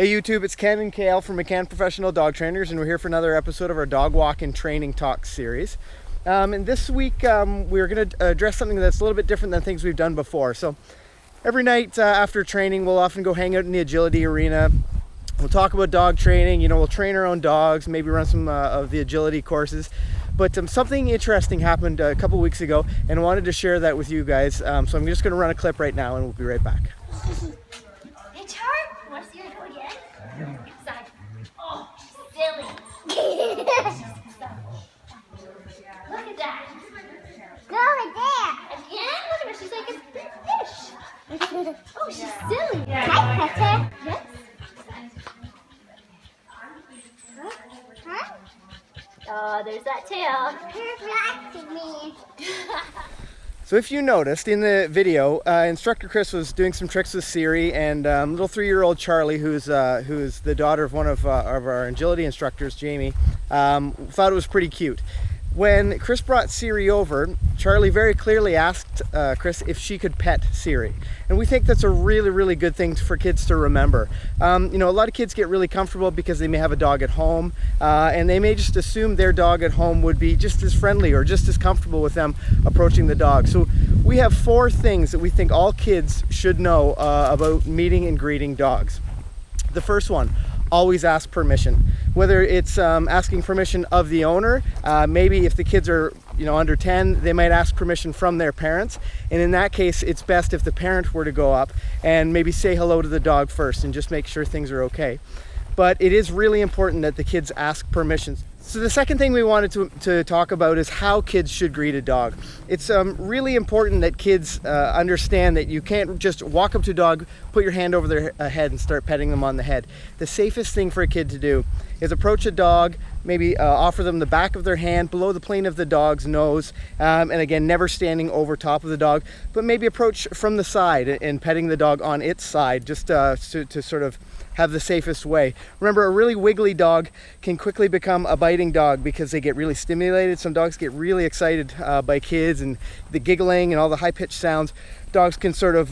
Hey YouTube, it's Ken and Kale from McCann Professional Dog Trainers, and we're here for another episode of our Dog Walk and Training Talk series. And this week we're going to address something that's a little bit different than things we've done before. So every night after training, we'll often go hang out in the agility arena. We'll talk about dog training, we'll train our own dogs, maybe run some of the agility courses. But something interesting happened a couple weeks ago, and I wanted to share that with you guys. So I'm just going to run a clip right now, and we'll be right back. Hey, Char, want to see her go again? Inside. Oh, she's silly. Look at that. Go right there. Again? Look at her. She's like a big fish. Oh, she's silly. Hi, Petter. Yes. Huh? Oh, there's that tail. You're relaxing me. So if you noticed in the video, Instructor Chris was doing some tricks with Siri, and little 3-year-old Charlie, who's the daughter of one of our agility instructors, Jamie, thought it was pretty cute. When Chris brought Siri over, Charlie very clearly asked Chris if she could pet Siri. And we think that's a really, really good thing for kids to remember. A lot of kids get really comfortable because they may have a dog at home, and they may just assume their dog at home would be just as friendly or just as comfortable with them approaching the dog. So we have 4 things that we think all kids should know about meeting and greeting dogs. The first one, always ask permission. Whether it's asking permission of the owner, maybe if the kids are under 10, they might ask permission from their parents, and in that case it's best if the parent were to go up and maybe say hello to the dog first and just make sure things are okay. But it is really important that the kids ask permission. So the second thing we wanted to talk about is how kids should greet a dog. It's really important that kids understand that you can't just walk up to a dog, put your hand over their head and start petting them on the head. The safest thing for a kid to do is approach a dog, maybe offer them the back of their hand below the plane of the dog's nose, and again, never standing over top of the dog, but maybe approach from the side and petting the dog on its side, just to sort of have the safest way. Remember, a really wiggly dog can quickly become a biting dog because they get really stimulated. Some dogs get really excited by kids and the giggling and all the high-pitched sounds. Dogs can sort of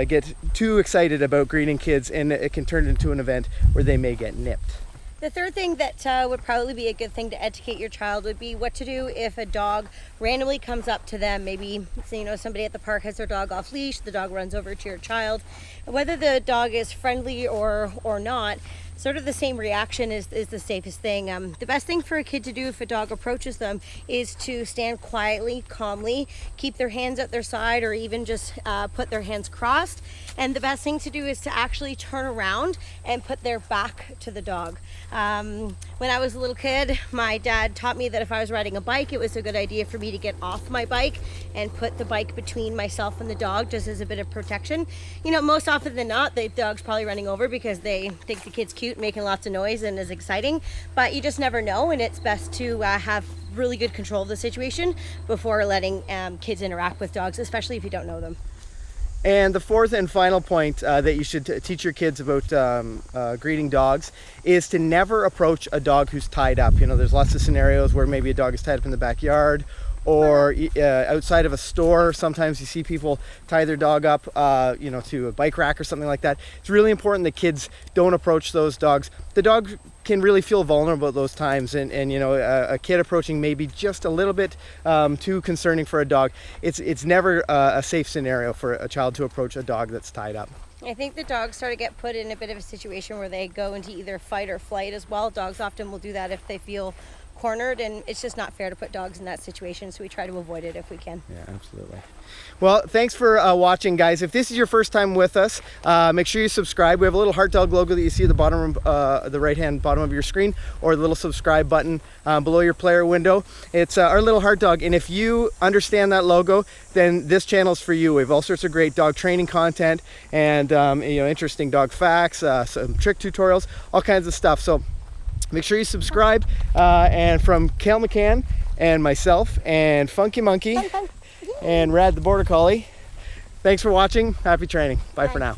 get too excited about greeting kids, and it can turn into an event where they may get nipped. The third thing that would probably be a good thing to educate your child would be what to do if a dog randomly comes up to them. Maybe somebody at the park has their dog off leash, the dog runs over to your child. Whether the dog is friendly or not, sort of the same reaction is the safest thing. The best thing for a kid to do if a dog approaches them is to stand quietly, calmly, keep their hands at their side, or even just put their hands crossed. And the best thing to do is to actually turn around and put their back to the dog. When I was a little kid, my dad taught me that if I was riding a bike, it was a good idea for me to get off my bike and put the bike between myself and the dog, just as a bit of protection. Most often than not, the dog's probably running over because they think the kid's cute, making lots of noise and is exciting, but you just never know, and it's best to have really good control of the situation before letting kids interact with dogs, especially if you don't know them. And the fourth and final point that you should teach your kids about greeting dogs is to never approach a dog who's tied up. There's lots of scenarios where maybe a dog is tied up in the backyard or outside of a store. Sometimes you see people tie their dog up to a bike rack or something like that. It's really important that kids don't approach those dogs. The dog can really feel vulnerable at those times, and a kid approaching may be just a little bit too concerning for a dog. It's never a safe scenario for a child to approach a dog that's tied up. I think the dogs sort of get put in a bit of a situation where they go into either fight or flight as well. Dogs often will do that if they feel cornered, and it's just not fair to put dogs in that situation, so we try to avoid it if we can. Yeah, absolutely. Well, thanks for watching, guys. If this is your first time with us, make sure you subscribe. We have a little heart dog logo that you see at the bottom of the right hand bottom of your screen, or the little subscribe button below your player window. It's our little heart dog, and if you understand that logo, then this channel's for you. We have all sorts of great dog training content and interesting dog facts, some trick tutorials, all kinds of stuff. So make sure you subscribe. And from Kale McCann and myself and Funky Monkey and Rad the Border Collie, thanks for watching. Happy training. Bye for now.